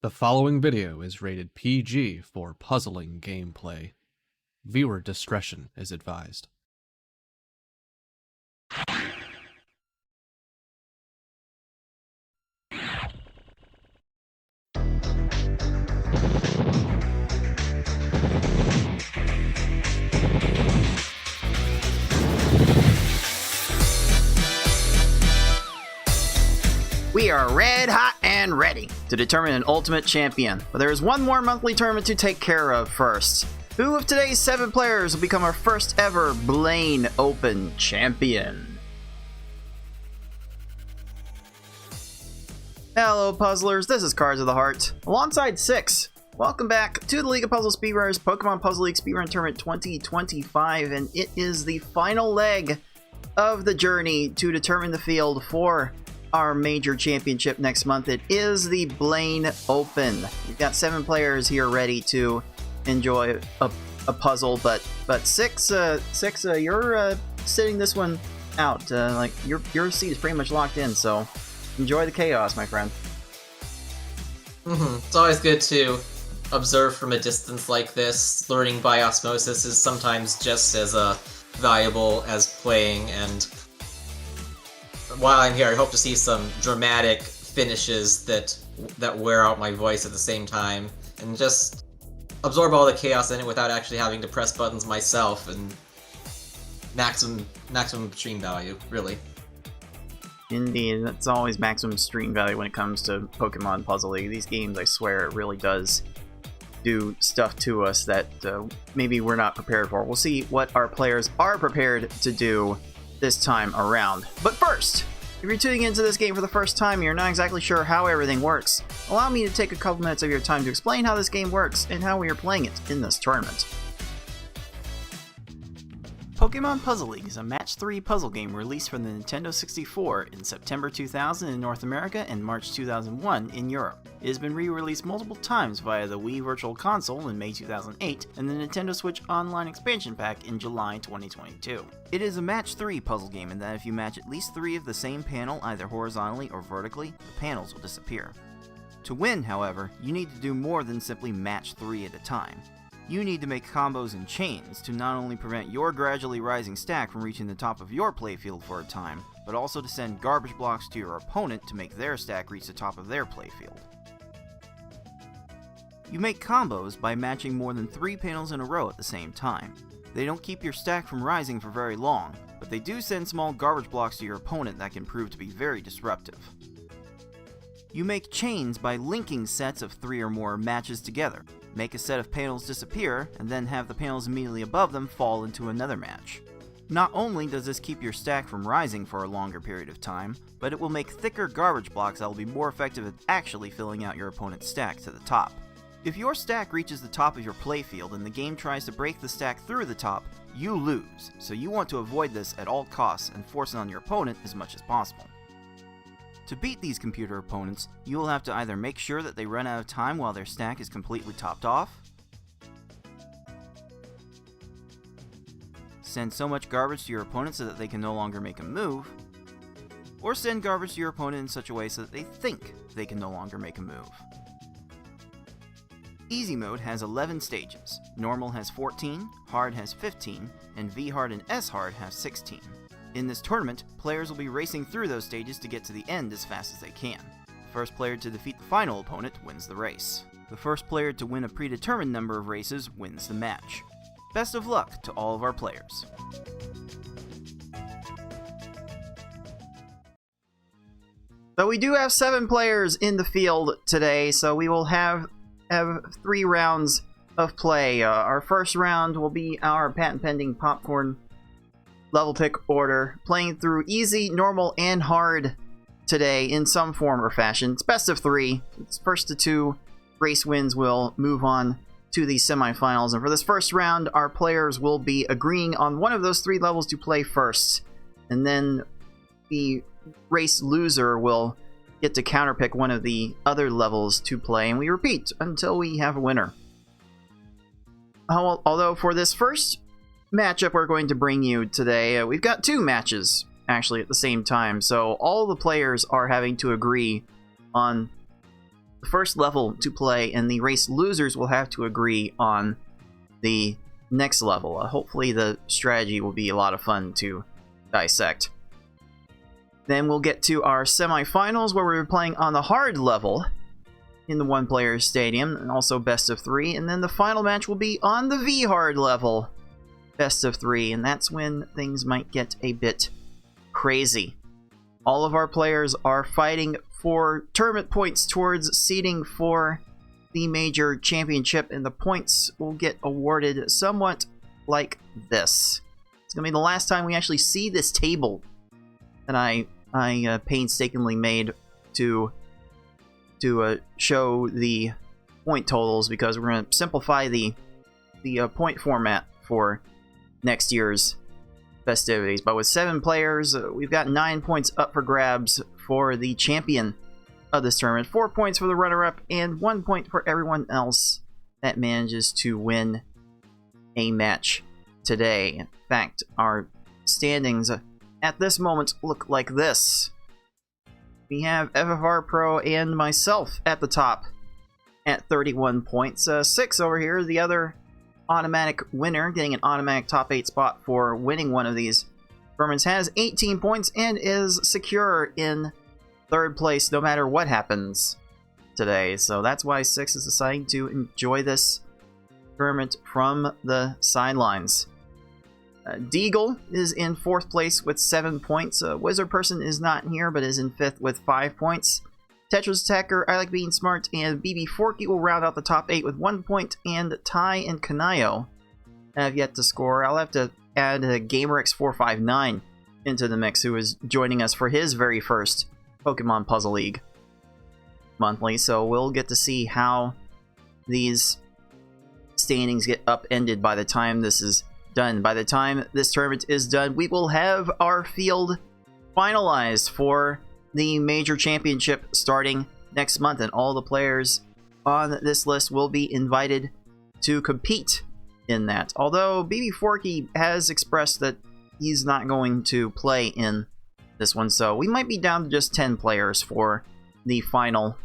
The following video is rated PG for puzzling gameplay. Viewer discretion is advised. We are red hot and ready to determine an ultimate champion, but there is one more monthly tournament to take care of first. Who of today's 7 players will become our first ever Blaine Open champion? Hello puzzlers, this is Cards of the Heart, alongside 6. Welcome back to the League of Puzzle Speedrunners Pokemon Puzzle League Speedrun Tournament 2025, and it is the final leg of the journey to determine the field for our major championship next month. It is the Blaine Open. We've got 7 players here ready to enjoy a puzzle, but 6, you're sitting this one out. Like your seat is pretty much locked in, so enjoy the chaos, my friend. It's always good to observe from a distance like this. Learning by osmosis is sometimes just as valuable as playing, and while I'm here, I hope to see some dramatic finishes that wear out my voice at the same time, and just absorb all the chaos in it without actually having to press buttons myself, and maximum stream value, really. Indeed, that's always maximum stream value when it comes to Pokemon Puzzle League. These games, I swear, it really does do stuff to us that maybe we're not prepared for. We'll see what our players are prepared to do this time around. But first, if you're tuning into this game for the first time and you're not exactly sure how everything works, allow me to take a couple minutes of your time to explain how this game works and how we are playing it in this tournament. Pokemon Puzzle League is a Match 3 puzzle game released for the Nintendo 64 in September 2000 in North America and March 2001 in Europe. It has been re-released multiple times via the Wii Virtual Console in May 2008 and the Nintendo Switch Online Expansion Pack in July 2022. It is a Match 3 puzzle game in that if you match at least 3 of the same panel either horizontally or vertically, the panels will disappear. To win, however, you need to do more than simply match 3 at a time. You need to make combos and chains to not only prevent your gradually rising stack from reaching the top of your playfield for a time, but also to send garbage blocks to your opponent to make their stack reach the top of their playfield. You make combos by matching more than 3 panels in a row at the same time. They don't keep your stack from rising for very long, but they do send small garbage blocks to your opponent that can prove to be very disruptive. You make chains by linking sets of 3 or more matches together. Make a set of panels disappear, and then have the panels immediately above them fall into another match. Not only does this keep your stack from rising for a longer period of time, but it will make thicker garbage blocks that will be more effective at actually filling out your opponent's stack to the top. If your stack reaches the top of your playfield and the game tries to break the stack through the top, you lose, so you want to avoid this at all costs and force it on your opponent as much as possible. To beat these computer opponents, you will have to either make sure that they run out of time while their stack is completely topped off, send so much garbage to your opponent so that they can no longer make a move, or send garbage to your opponent in such a way so that they think they can no longer make a move. Easy mode has 11 stages, normal has 14, hard has 15, and V-hard and S-hard have 16. In this tournament, players will be racing through those stages to get to the end as fast as they can. The first player to defeat the final opponent wins the race. The first player to win a predetermined number of races wins the match. Best of luck to all of our players. So we do have 7 players in the field today, so we will have 3 rounds of play. Our first round will be our patent-pending popcorn level pick order, playing through easy, normal, and hard today in some form or fashion. It's best of 3. It's first to 2 race wins will move on to the semifinals, and for this first round, our players will be agreeing on one of those 3 levels to play first, and then the race loser will get to counterpick one of the other levels to play, and we repeat until we have a winner. Although for this first matchup we're going to bring you today, we've got 2 matches actually at the same time, so all the players are having to agree on the first level to play, and the race losers will have to agree on the next level. Hopefully the strategy will be a lot of fun to dissect. Then we'll get to our semifinals, where we're playing on the hard level in the one-player stadium, and also best of 3. And then the final match will be on the V-hard level, best of 3, and that's when things might get a bit crazy. All of our players are fighting for tournament points towards seeding for the major championship, and the points will get awarded somewhat like this. It's gonna be the last time we actually see this table that I painstakingly made to show the point totals, because we're gonna simplify the point format for next year's festivities. But with 7 players, we've got 9 points up for grabs for the champion of this tournament, 4 points for the runner-up, and 1 point for everyone else that manages to win a match today. In fact, our standings at this moment look like this. We have FFR Pro and myself at the top at 31 points. 6 over here, the other automatic winner, getting an automatic top 8 spot for winning one of these tournaments, has 18 points and is secure in 3rd place no matter what happens today. So that's why 6 is deciding to enjoy this tournament from the sidelines. Deagle is in 4th place with 7 points. Wizard Person is not here, but is in 5th with 5 points. TetrisAttakr, I Like Being Smart, and BB Forky will round out the top 8 with 1 point, and Ty and Kanayo have yet to score. I'll have to add gamerX459 into the mix, who is joining us for his very first Pokemon Puzzle League monthly, so we'll get to see how these standings get upended by the time this is done. By the time this tournament is done, we will have our field finalized for the major championship starting next month, and all the players on this list will be invited to compete in that. Although BB Forky has expressed that he's not going to play in this one, so we might be down to just 10 players for the final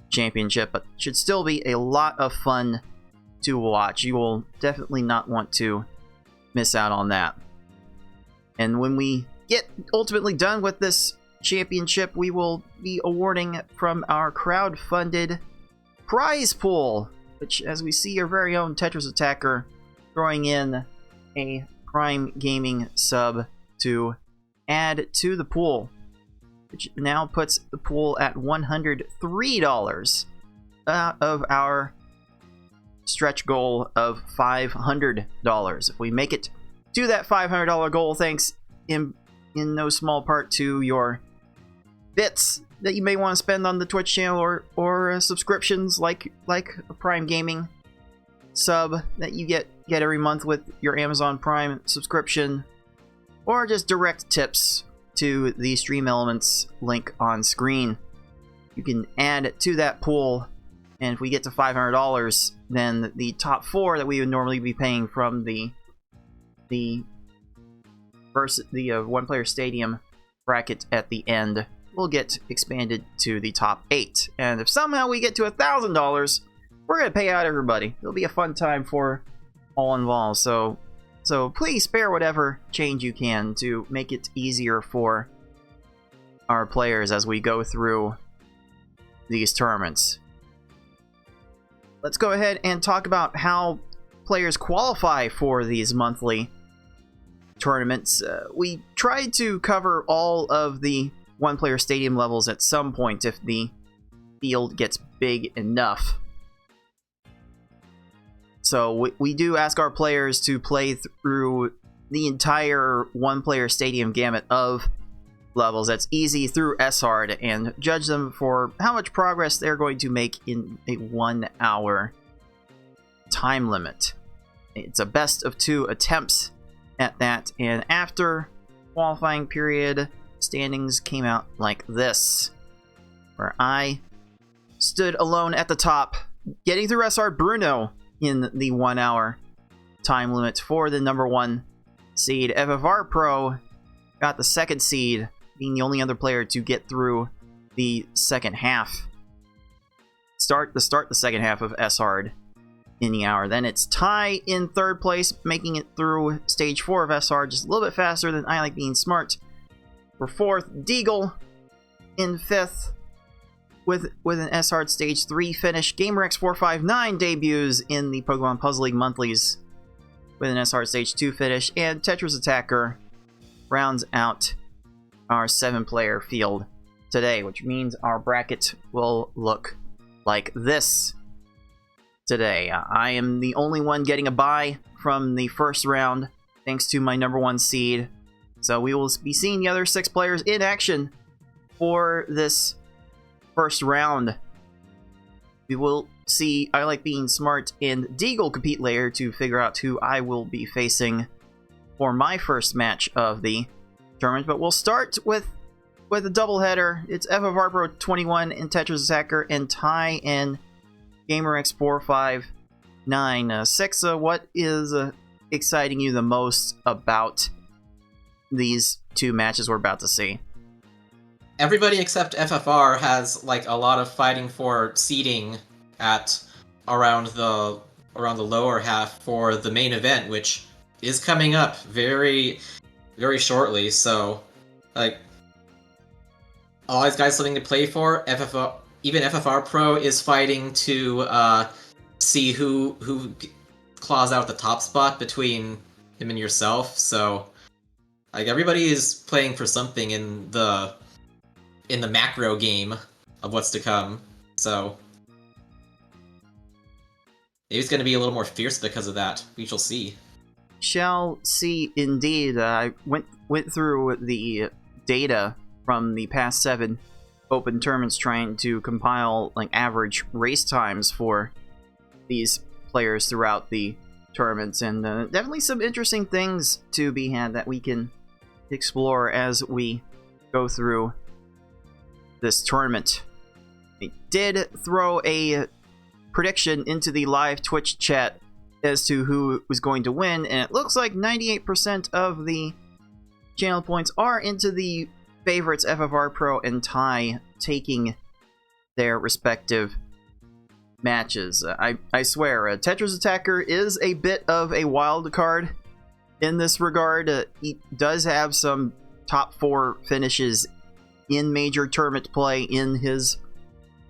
championship, but should still be a lot of fun to watch. You will definitely not want to miss out on that. And when we get ultimately done with this championship, we will be awarding from our crowd-funded prize pool, which, as we see, our very own TetrisAttakr throwing in a Prime Gaming sub to add to the pool, which now puts the pool at $103 out of our stretch goal of $500. If we make it to that $500 goal, thanks in no small part to your bits that you may want to spend on the Twitch channel, or subscriptions like a Prime Gaming sub that you get every month with your Amazon Prime subscription, or just direct tips to the Stream Elements link on screen. You can add to that pool, and if we get to $500, then the top 4 that we would normally be paying from the one-player stadium bracket at the end will get expanded to the top 8. And if somehow we get to $1,000, we're going to pay out everybody. It'll be a fun time for all involved. So please spare whatever change you can to make it easier for our players as we go through these tournaments. Let's go ahead and talk about how players qualify for these monthly tournaments. We tried to cover all of the one-player stadium levels at some point if the field gets big enough. So we do ask our players to play through the entire one-player stadium gamut of levels. That's easy through S-Hard, and judge them for how much progress they're going to make in a 1-hour time limit. It's a best of 2 attempts at that, and after qualifying period, standings came out like this, where I stood alone at the top, getting through S.R. Bruno in the 1-hour time limit for the number 1 seed. FFR Pro got the 2nd seed, being the only other player to get through the second half start the second half of S-Hard in the hour. Then it's Ty in third place, making it through stage 4 of S-Hard just a little bit faster than I Like Being Smart. For fourth, Deagle in fifth with an S-Hard stage 3 finish. gamerX459 debuts in the Pokemon Puzzle League Monthlies with an S-Hard stage 2 finish. And TetrisAttakr rounds out our 7-player field today, which means our bracket will look like this today. I am the only one getting a bye from the first round, thanks to my number 1 seed. So we will be seeing the other 6 players in action for this first round. We will see I Like Being Smart and Deagle compete later to figure out who I will be facing for my first match of the tournament. But we'll start with a doubleheader. It's FFR Pro 21 and TetrisAttakr and Ty and gamerX459. Six, what is exciting you the most about these 2 matches we're about to see? Everybody except FFR has like a lot of fighting for seeding at around the lower half for the main event, which is coming up very, very shortly. So, like, all these guys something to play for. Even FFR Pro is fighting to see who claws out the top spot between him and yourself. So, like, everybody is playing for something in the macro game of what's to come. So maybe it's going to be a little more fierce because of that. We shall see. Shall see, indeed. I went through the data from the past 7 open tournaments, trying to compile like average race times for these players throughout the tournaments, and definitely some interesting things to be had that we can explore as we go through this tournament. I did throw a prediction into the live Twitch chat as to who was going to win, and it looks like 98% of the channel points are into the favorites FFR Pro and Ty taking their respective matches. I swear, TetrisAttakr is a bit of a wild card in this regard. He does have some top 4 finishes in major tournament play in his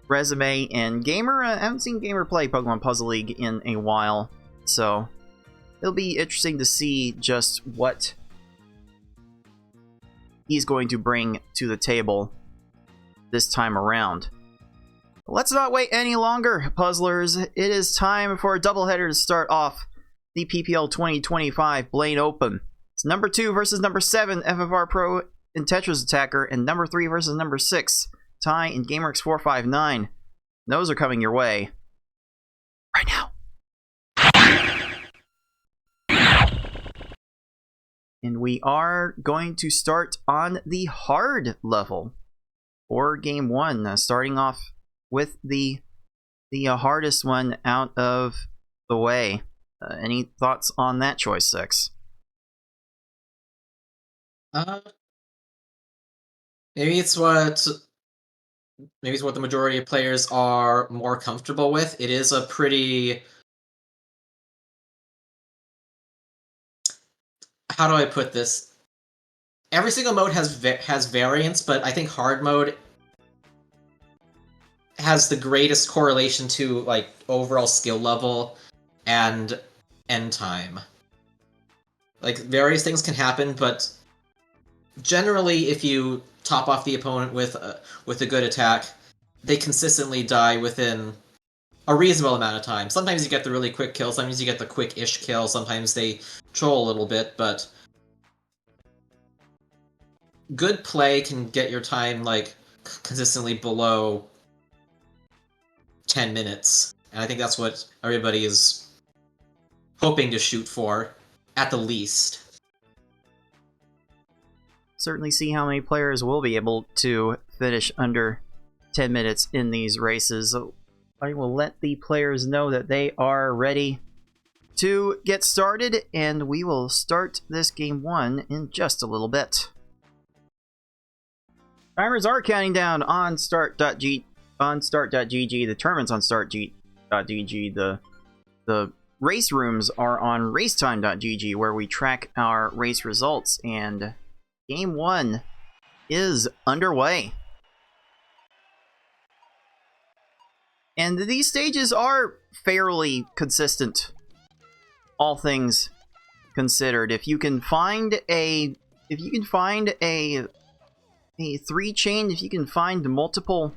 resume, and Gamer, I haven't seen Gamer play Pokemon Puzzle League in a while, so it'll be interesting to see just what he's going to bring to the table this time around. Let's not wait any longer, puzzlers. It is time for a doubleheader to start off the PPL 2025 Blaine Open. It's number 2 versus number 7, FFR Pro and TetrisAttakr, and number 3 versus number 6, Ty and gamerX459. Those are coming your way right now. And we are going to start on the hard level for game 1, starting off with the hardest one out of the way. Any thoughts on that choice, 6? Maybe it's what the majority of players are more comfortable with. It is a pretty... How do I put this? Every single mode has variants, but I think hard mode has the greatest correlation to like overall skill level and end time. Like, various things can happen, but generally, if you top off the opponent with a good attack, they consistently die within a reasonable amount of time. Sometimes you get the really quick kill, sometimes you get the quick-ish kill, sometimes they troll a little bit, but good play can get your time, like, consistently below 10 minutes. And I think that's what everybody is hoping to shoot for, at the least. Certainly see how many players will be able to finish under 10 minutes in these races. I will let the players know that they are ready to get started, and we will start this game 1 in just a little bit. Timers are counting down on start.gg on start.gg, the tournaments on start.gg, the race rooms are on racetime.gg, where we track our race results, and Game 1 is underway. And these stages are fairly consistent, all things considered. If you can find a 3-chain, if you can find multiple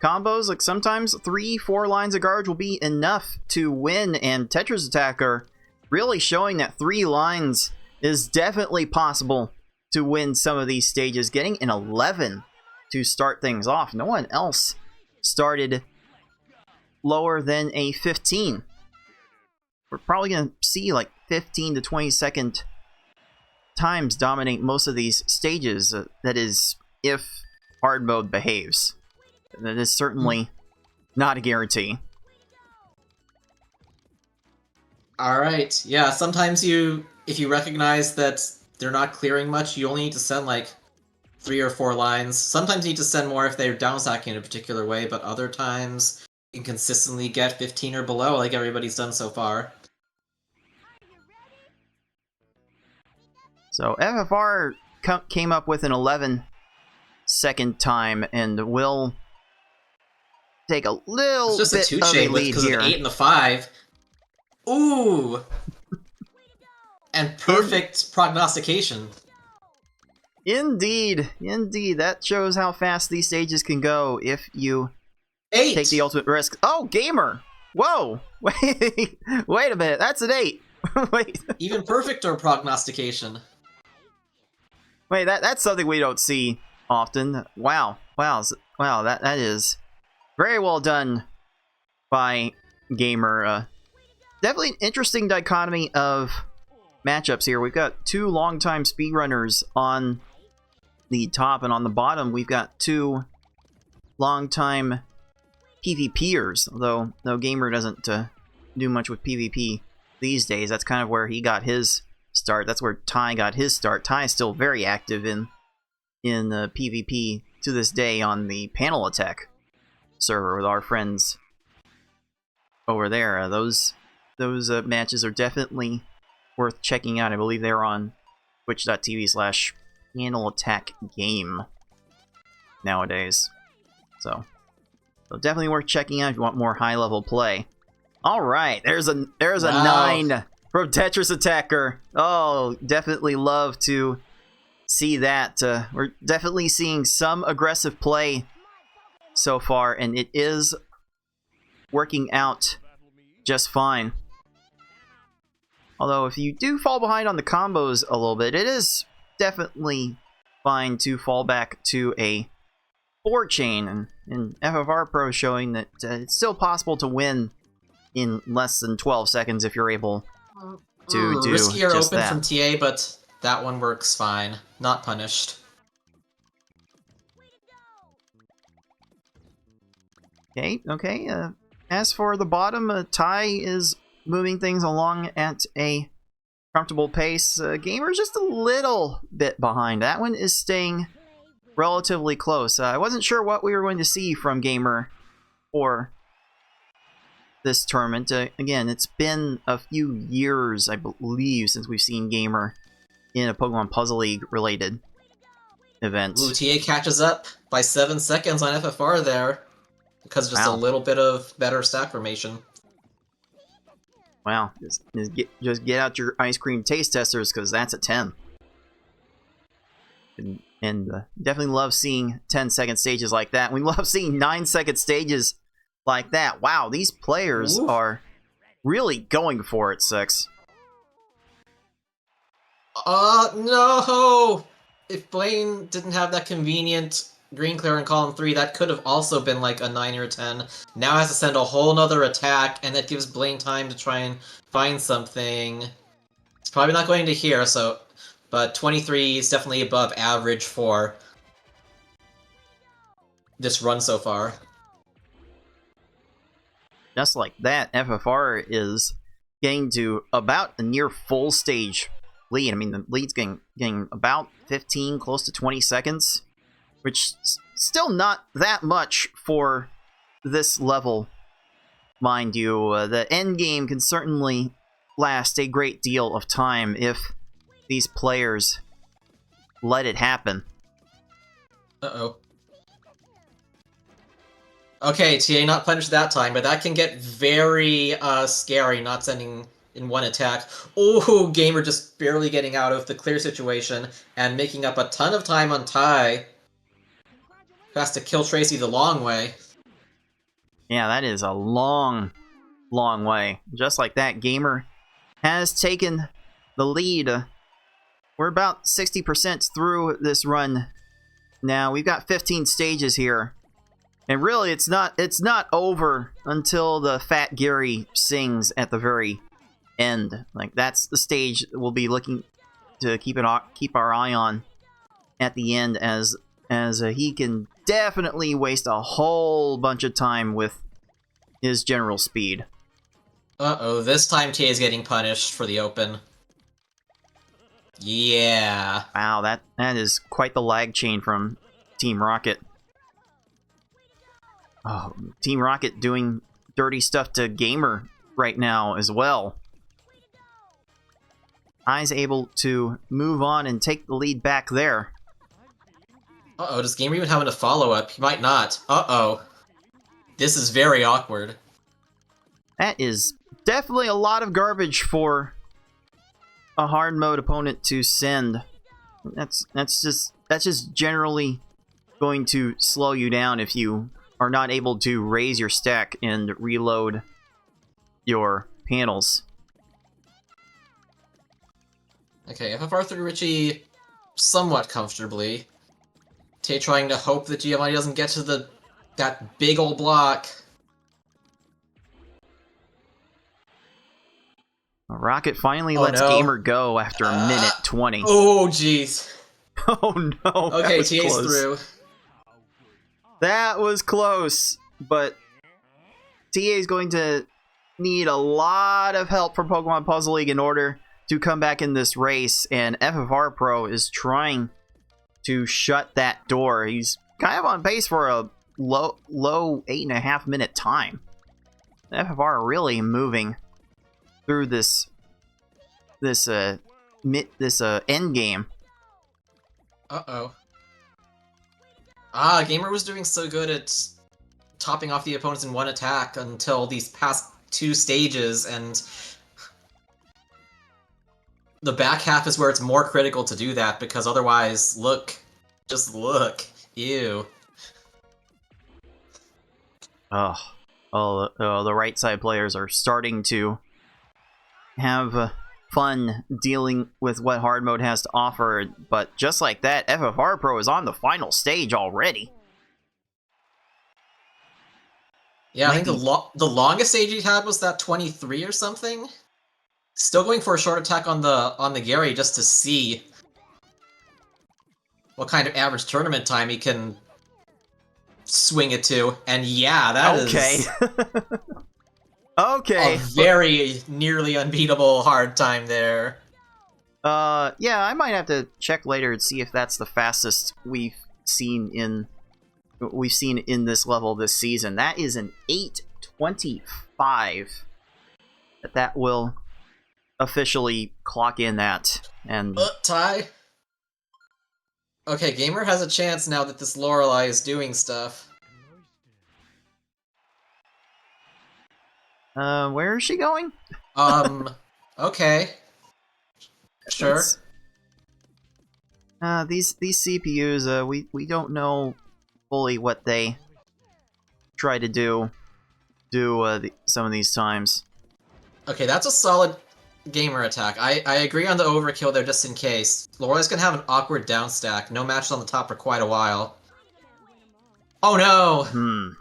combos, like sometimes 3-4 lines of guards will be enough to win, and TetrisAttakr really showing that 3 lines is definitely possible to win some of these stages, getting an 11 to start things off. No one else started lower than a 15. We're probably going to see like 15 to 20 second times dominate most of these stages. That is, if hard mode behaves. That is certainly not a guarantee. Alright, yeah, sometimes if you recognize that they're not clearing much, you only need to send like 3 or 4 lines. Sometimes you need to send more if they're downstacking in a particular way, but other times you can consistently get 15 or below like everybody's done so far. So FFR came up with an 11-second time, and will take a little it's just bit a 2-chain of a lead because here. of 8 and the 5. Ooh! And perfect prognostication. Indeed, indeed. That shows how fast these stages can go if you 8! take the ultimate risk. Oh, Gamer! Whoa! Wait, wait a minute. That's an 8. Wait. Even perfecter prognostication. Wait, that's something we don't see often. Wow. Wow, that is very well done by Gamer. Definitely an interesting dichotomy of matchups here. We've got 2 longtime speedrunners on the top, and on the bottom we've got 2 longtime PvPers, although Gamer doesn't do much with PvP these days. That's kind of where he got his start. That's where Ty got his start. Ty is still very active in PvP to this day on the Panel Attack server with our friends over there. Those matches are definitely worth checking out. I believe they're on twitch.tv/PanelAttackGame nowadays. So definitely worth checking out if you want more high-level play. All right, there's a 9 from TetrisAttakr. Oh, definitely love to see that. We're definitely seeing some aggressive play so far, and it is working out just fine. Although if you do fall behind on the combos a little bit, it is definitely fine to fall back to a 4-chain, and FFR Pro showing that it's still possible to win in less than 12 seconds if you're able to do riskier just open that. from TA, but that one works fine. Not punished. Okay. As for the bottom, Ty is moving things along at a comfortable pace. Gamer's just a little bit behind. That one is staying relatively close. I wasn't sure what we were going to see from Gamer for this tournament. Again, it's been a few years, I believe, since we've seen Gamer in a Pokemon Puzzle League related event. Ooh, TA catches up by 7 seconds on FFR there, because of just a little bit of better stack formation. Wow, just get out your ice cream taste testers, because that's a 10. And definitely love seeing 10-second stages like that. We love seeing 9-second stages like that. Wow, these players are really going for it, Six. No! If Blaine didn't have that convenient green clear in column 3, that could have also been like a 9 or a 10. Now has to send a whole nother attack, and that gives Blaine time to try and find something. It's probably not going to here, so... But 23 is definitely above average for this run so far. Just like that, FFR is getting to about a near full stage lead. I mean, the lead's getting about 15, close to 20 seconds, which is still not that much for this level, mind you, the end game can certainly last a great deal of time if these players let it happen. Uh-oh. Okay, TA not punished that time, but that can get very scary, not sending in one attack. Oh, Gamer just barely getting out of the clear situation and making up a ton of time on Tai. Who has to kill Tracy the long way. Yeah, that is a long, long way. Just like that, Gamer has taken the lead. We're about 60% through this run now. We've got 15 stages here. And really, it's not over until the Fat Gary sings at the very end. Like, that's the stage we'll be looking to keep our eye on at the end, as he can definitely waste a whole bunch of time with his general speed. Uh-oh, this time TA is getting punished for the open. Yeah. Wow, that is quite the lag chain from Team Rocket. Oh, Team Rocket doing dirty stuff to Gamer right now as well. I's able to move on and take the lead back there. Uh-oh, does Gamer even have a follow-up? He might not. Uh-oh. This is very awkward. That is definitely a lot of garbage for a hard mode opponent to send. That's just generally going to slow you down if you are not able to raise your stack and reload your panels. Okay, FFR through Richie somewhat comfortably. Tay trying to hope that Giovanni doesn't get to that big old block. Rocket finally Oh, lets no. Gamer go after a minute 20. Oh, jeez. Oh no, Okay, that was TA's close. through. That was close, but TA is going to need a lot of help from Pokemon Puzzle League in order to come back in this race, and FFR Pro is trying to shut that door. He's kind of on pace for a low 8.5 minute time. FFR really moving through this end game. Uh-oh. Gamer was doing so good at topping off the opponents in one attack until these past two stages, and the back half is where it's more critical to do that, because otherwise, look. Just look. Ew. The right side players are starting to have fun dealing with what hard mode has to offer, but just like that, FFR Pro is on the final stage already. Yeah, I think the longest stage he had was that 23 or something. Still going for a short attack on the Gary just to see what kind of average tournament time he can swing it to. And yeah, that is Okay. a very nearly unbeatable hard time there. Yeah, I might have to check later and see if that's the fastest we've seen in this level this season. That is an 8:25 that will officially clock in at. And tie. Okay, Gamer has a chance now that this Lorelei is doing stuff. Where is she going? Okay. Sure. These CPUs, we don't know fully what they try to do some of these times. Okay, that's a solid Gamer attack. I agree on the overkill there just in case. Lorelei's gonna have an awkward down stack. No matches on the top for quite a while. Oh no!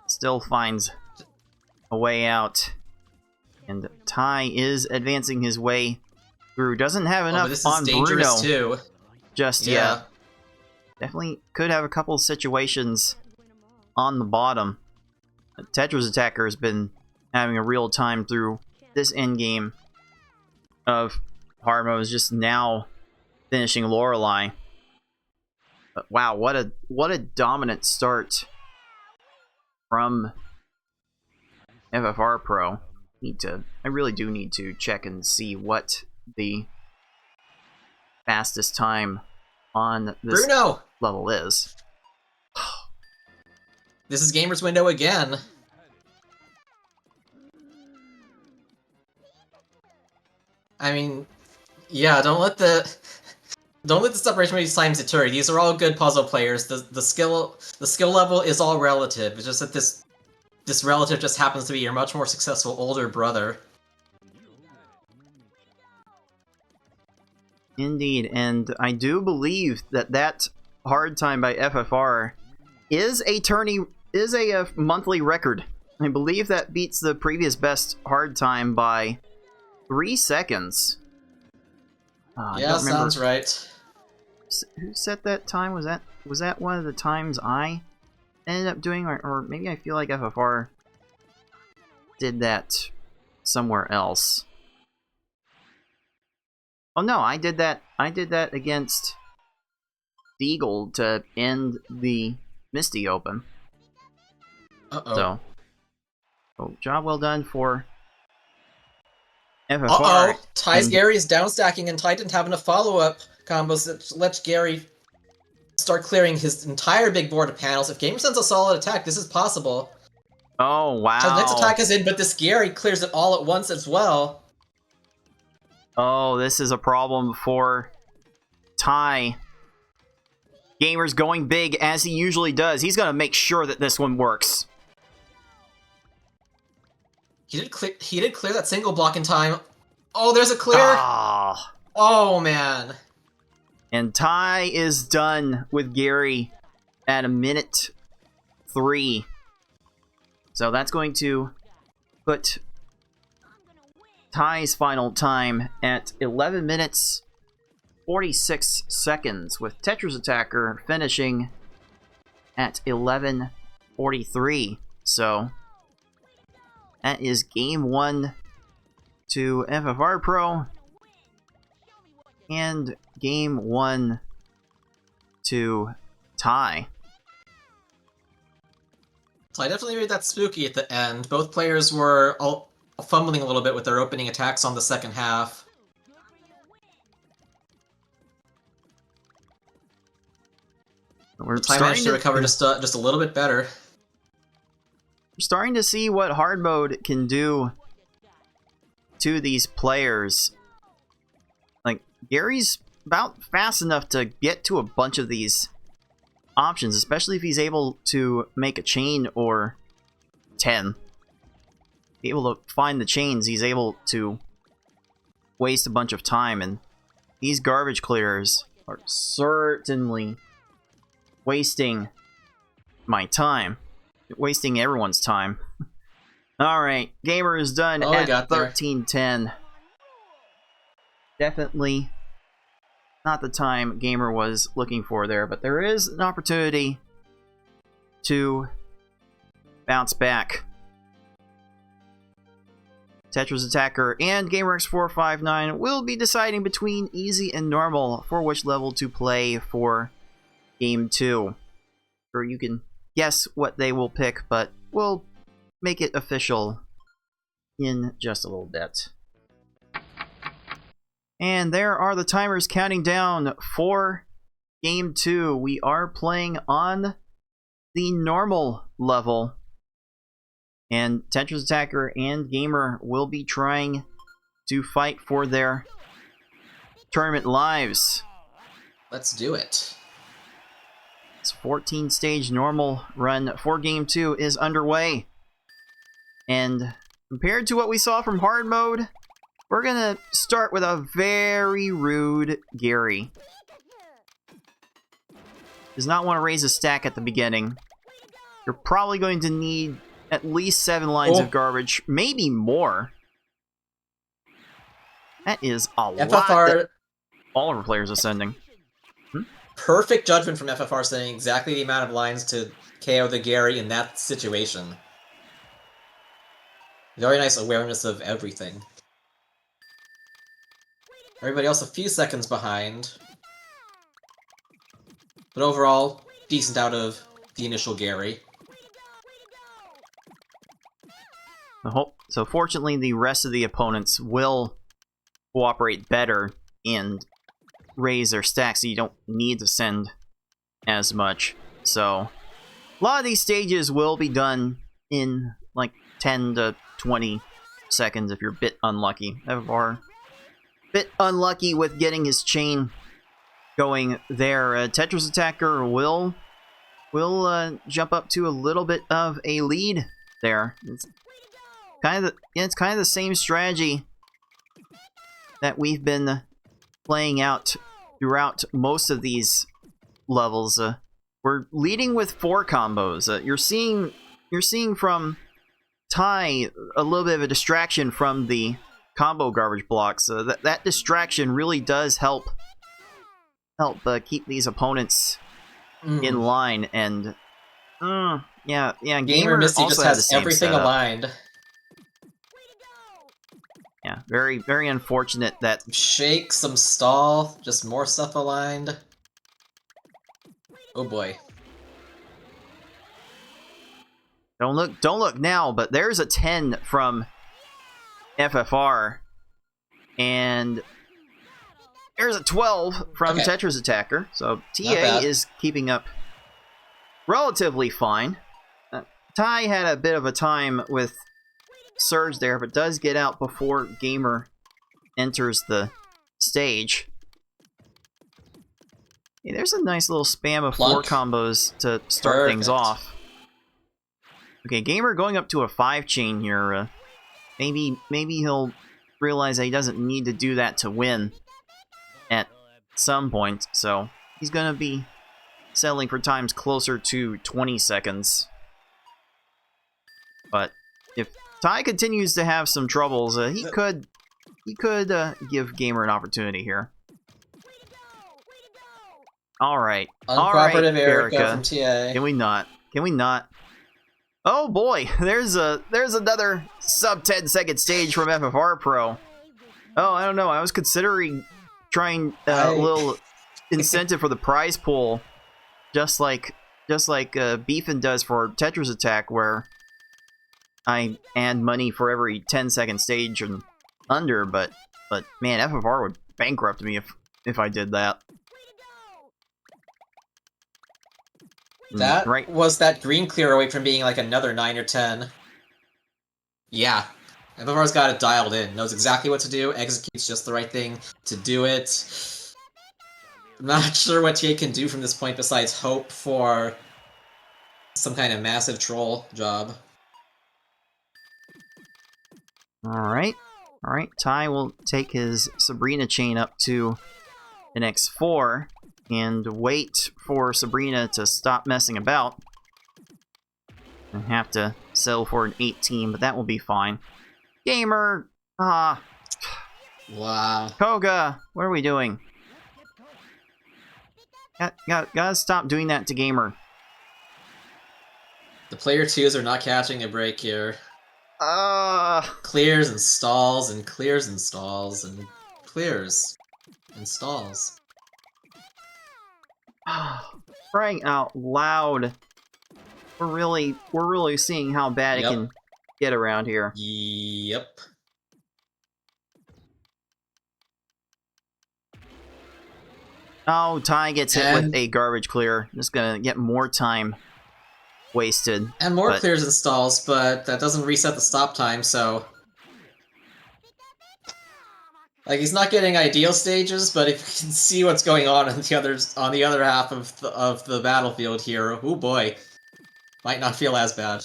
Still finds a way out. And Ty is advancing his way through. Doesn't have enough this on is dangerous Bruno too. just yet. Definitely could have a couple of situations on the bottom. TetrisAttakr has been having a real time through this endgame of hard mode, is just now finishing Lorelei. But wow, what a dominant start from FFR Pro. I really do need to check and see what the fastest time on this Bruno! level is. This is Gamer's Window again. I mean, yeah, don't let the separation between these times deter you. These are all good puzzle players. The skill level is all relative. It's just that this relative just happens to be your much more successful older brother. Indeed, and I do believe that hard time by FFR is a monthly record. I believe that beats the previous best hard time by 3 seconds. Yeah, sounds right. Who set that time? Was that one of the times I ended up doing, or maybe I feel like FFR did that somewhere else. Oh no, I did that against Deagle to end the Misty Open. Uh-oh. So, job well done for FFR. Uh-oh! Ty's Gary is downstacking and Ty didn't have enough follow-up combos that lets Gary start clearing his entire big board of panels. If Gamer sends a solid attack, this is possible. Oh, wow. Ty's next attack is in, but this Gary clears it all at once as well. Oh, this is a problem for Ty. Gamer's going big, as he usually does. He's going to make sure that this one works. He did clear that single block in time. Oh, there's a clear! Ah. Oh, man. And Ty is done with Gary at 1:03. So that's going to put Ty's final time at 11 minutes 46 seconds, with TetrisAttakr finishing at 11:43. So that is game 1 to FFR Pro, and game 1 to Ty. So I definitely made that spooky at the end. Both players were all fumbling a little bit with their opening attacks on the second half. Ty managed to recover just a little bit better. We're starting to see what hard mode can do to these players. Like, Gary's about fast enough to get to a bunch of these options, especially if he's able to make a chain or 10. Be able to find the chains, he's able to waste a bunch of time, and these garbage clearers are certainly wasting my time. Wasting everyone's time. Alright, Gamer is done at 13:10. Definitely not the time Gamer was looking for there, but there is an opportunity to bounce back. TetrisAttakr and gamerX459 will be deciding between easy and normal for which level to play for game 2. Or you can guess what they will pick, but we'll make it official in just a little bit. And there are the timers counting down for game 2. We are playing on the normal level, and TetrisAttakr and Gamer will be trying to fight for their tournament lives. Let's do it. This 14-stage normal run for Game 2 is underway. And compared to what we saw from hard mode, we're going to start with a very rude Gary. Does not want to raise a stack at the beginning. You're probably going to need at least 7 lines of garbage, maybe more. That is a lot that all of our players are sending. Perfect judgment from FFR, saying exactly the amount of lines to KO the Gary in that situation. Very nice awareness of everything. Everybody else a few seconds behind. But overall, decent out of the initial Gary. So fortunately, the rest of the opponents will cooperate better and raise their stacks, so you don't need to send as much. So a lot of these stages will be done in like 10 to 20 seconds if you're a bit unlucky. FFR, bit unlucky with getting his chain going there. TetrisAttakr will jump up to a little bit of a lead there. It's kind of the same strategy that we've been playing out throughout most of these levels. We're leading with 4 combos. You're seeing from Ty a little bit of a distraction from the combo garbage blocks. That distraction really does help keep these opponents in line. And yeah, Gamer Misty also just has the has same everything setup. aligned. Yeah, very, very unfortunate that... Shake, some stall, just more stuff aligned. Oh boy. Don't look now, but there's a 10 from FFR, and there's a 12 from TetrisAttakr. So TA is keeping up relatively fine. Ty had a bit of a time with Surge there, but does get out before Gamer enters the stage. Hey, there's a nice little spam of 4 combos to start things off. Okay, Gamer going up to a 5 chain here. Maybe he'll realize that he doesn't need to do that to win at some point. So he's gonna be settling for times closer to 20 seconds. But if Ty continues to have some troubles, he could give Gamer an opportunity here. All right, uncooperative Erica from TA. Can we not? Can we not? Oh boy, there's another sub 10-second stage from FFR Pro. Oh, I don't know. I was considering trying a little incentive for the prize pool, just like Beefin does for TetrisAttakr, where I add money for every 10-second stage and under. But man, FFR would bankrupt me if I did that. That was that green clear away from being like another 9 or 10. Yeah. FFR's got it dialed in. Knows exactly what to do. Executes just the right thing to do it. I'm not sure what TA can do from this point besides hope for some kind of massive troll job. Alright. Alright, Ty will take his Sabrina chain up to an X4 and wait for Sabrina to stop messing about. And have to settle for an 18, but that will be fine. Gamer! Wow. Koga! What are we doing? Gotta stop doing that to Gamer. The player 2s are not catching a break here. Clears and stalls and clears and stalls and clears and stalls. Crying out loud. We're really seeing how bad it can get around here. Yep. Oh, Ty gets hit with a garbage clear. Just gonna get more time wasted. And more clears and stalls, but that doesn't reset the stop time, so... Like, he's not getting ideal stages, but if you can see what's going on the other half of the battlefield here, oh boy, might not feel as bad.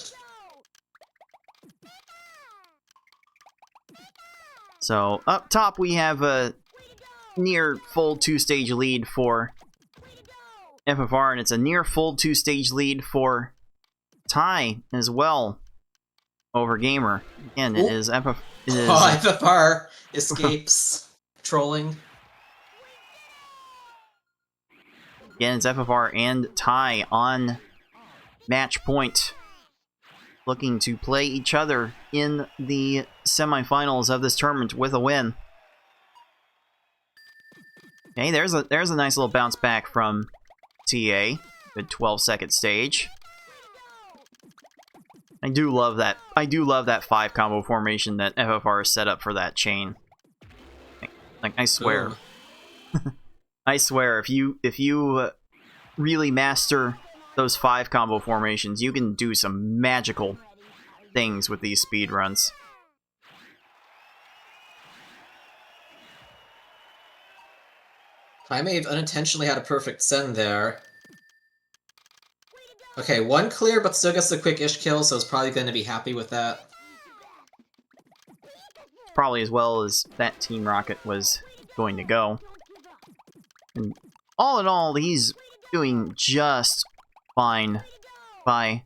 So up top we have a near full 2-stage lead for FFR, and it's a near full 2-stage lead for Ty as well over Gamer. Again, it is FFR. FFR escapes trolling. Again, it's FFR and Ty on match point, looking to play each other in the semifinals of this tournament with a win. Okay, there's a nice little bounce back from TA. Good 12-second stage. I do love that. I do love that 5 combo formation that FFR set up for that chain. Like I swear. I swear, if you really master those 5 combo formations, you can do some magical things with these speedruns. I may have unintentionally had a perfect send there. Okay, 1 clear, but still gets the quick-ish kill, so it's probably going to be happy with that. Probably as well as that Team Rocket was going to go. And all in all, he's doing just fine by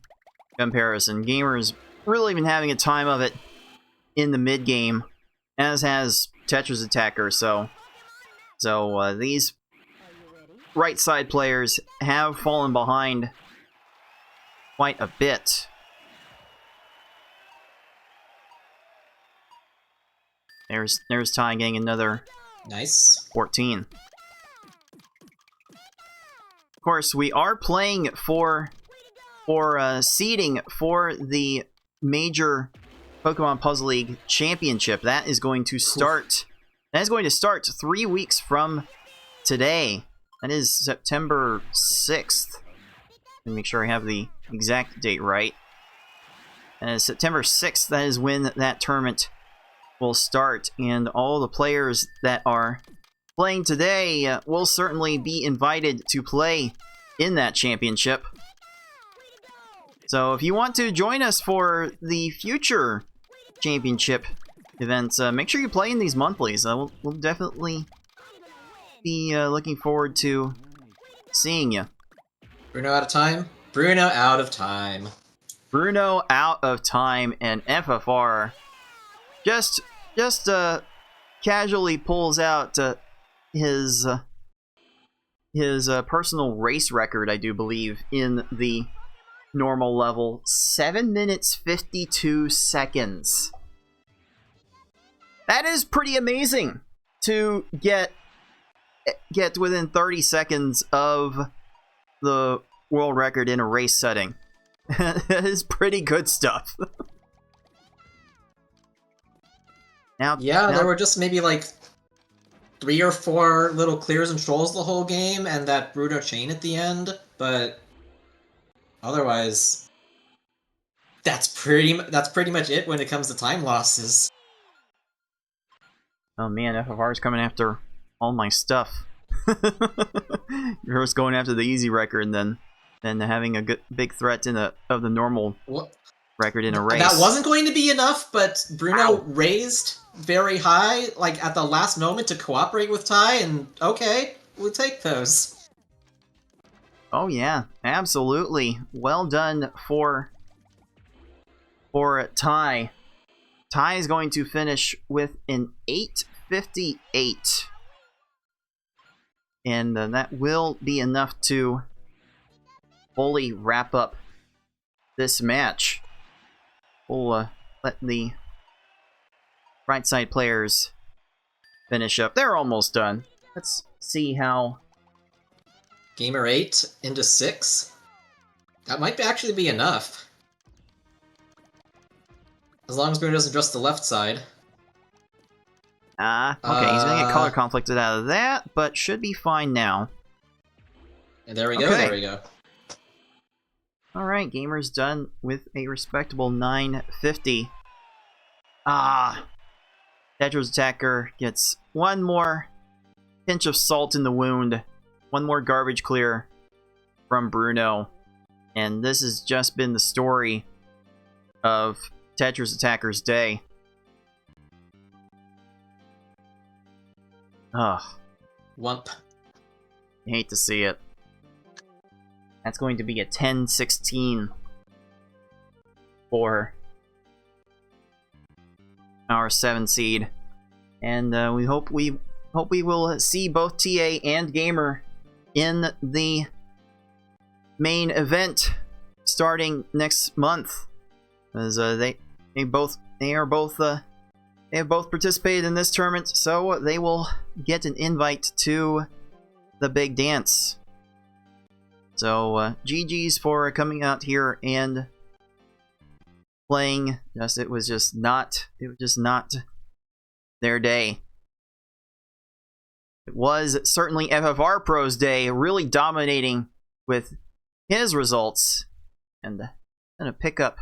comparison. Gamer's really been having a time of it in the mid-game, as has TetrisAttakr, so these right side players have fallen behind quite a bit. There's Ty getting another Nice. 14. Of course, we are playing for seeding for the major Pokemon Puzzle League Championship. That is going to start. That is going to start 3 weeks from today. That is September 6th. Let me make sure I have the exact date right. September 6th, that is when that tournament will start, and all the players that are playing today will certainly be invited to play in that championship. So if you want to join us for the future championship events, make sure you play in these monthlies. We'll definitely be looking forward to seeing you. Bruno out of time? Bruno out of time. Bruno out of time, and FFR just casually pulls out his personal race record, I do believe, in the normal level. 7 minutes 52 seconds. That is pretty amazing to get within 30 seconds of the world record in a race setting. That is pretty good stuff. Now, there were just maybe like 3 or 4 little clears and trolls the whole game, and that Bruno chain at the end, but otherwise, that's pretty much it when it comes to time losses. Oh man, FFR is coming after all my stuff. You're just going after the easy record, and then having a big threat of the normal record in a race. That wasn't going to be enough, but Bruno raised very high, like at the last moment, to cooperate with Ty, and okay, we'll take those. Oh yeah, absolutely. Well done for Ty. Ty is going to finish with an 8:58. And that will be enough to fully wrap up this match. We'll let the right side players finish up. They're almost done. Let's see how... Gamer 8 into 6. That might actually be enough. As long as Bruno doesn't address the left side. Okay, he's gonna get color conflicted out of that, but should be fine now. And there we go, Okay. there we go. Alright, Gamer's done with a respectable 950. TetrisAttakr gets one more pinch of salt in the wound. One more garbage clear from Bruno. And this has just been the story of TetrisAttakr day. Ugh. Wump. I hate to see it. That's going to be a 10-16 for our 7 seed. And we hope we will see both TA and Gamer in the main event starting next month. As they have both participated in this tournament, so they will get an invite to the big dance. So GG's for coming out here and playing. It was just not their day. It was certainly FFR Pro's day, really dominating with his results, and gonna pick up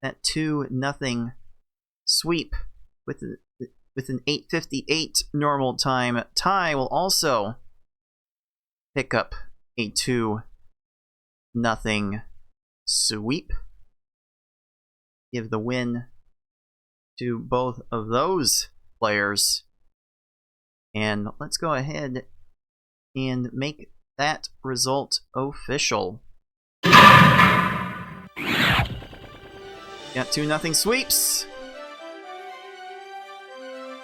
that 2-0 sweep with an 8:58 normal time. Ty will also pick up a 2-0 sweep. Give the win to both of those players. And let's go ahead and make that result official. Got 2-0 sweeps.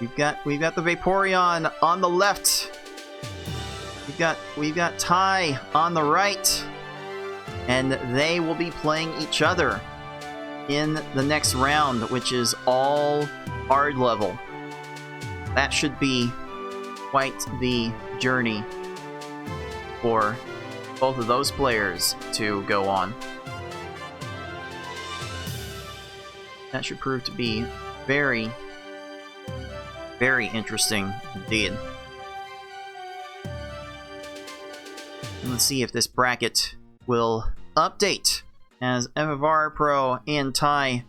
We've got the Vaporeon on the left. We've got Ty on the right. And they will be playing each other in the next round, which is all hard level. That should be quite the journey for both of those players to go on. That should prove to be very, very interesting indeed. And let's see if this bracket will update as FFR Pro and Ty,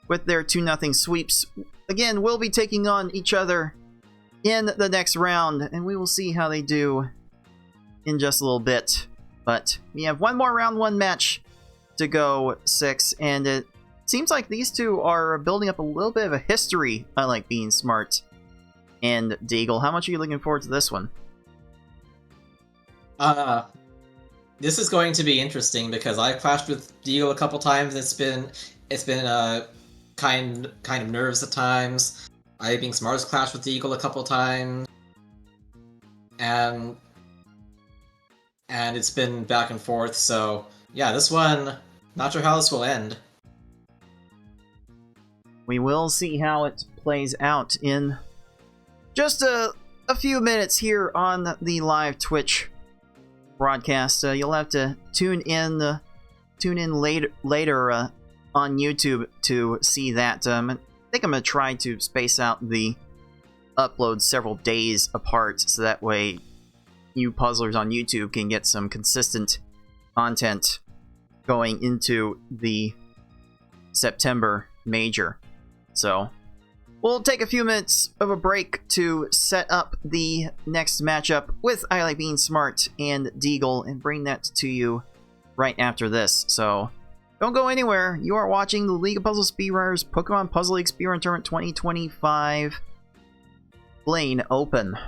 with their 2-0 sweeps, again will be taking on each other in the next round, and we will see how they do in just a little bit. But we have one more round 1 match to go, 6, and it seems like these two are building up a little bit of a history. I like being smart. And Deagle, how much are you looking forward to this one? This is going to be interesting because I clashed with Deagle a couple times. It's been kind of nerves at times. I being smart has clashed with Deagle a couple times, and it's been back and forth. So yeah, this one, not sure how this will end. We will see how it plays out in just a few minutes here on the live Twitch broadcast. You'll have to tune in later on YouTube to see that. I think I'm going to try to space out the uploads several days apart, so that way you puzzlers on YouTube can get some consistent content going into the September major. So we'll take a few minutes of a break to set up the next matchup with I Like Being Smart and Deagle and bring that to you right after this. So don't go anywhere. You are watching the League of Puzzle Speedrunners Pokemon Puzzle League Speedrun Tournament 2025 Blaine Open.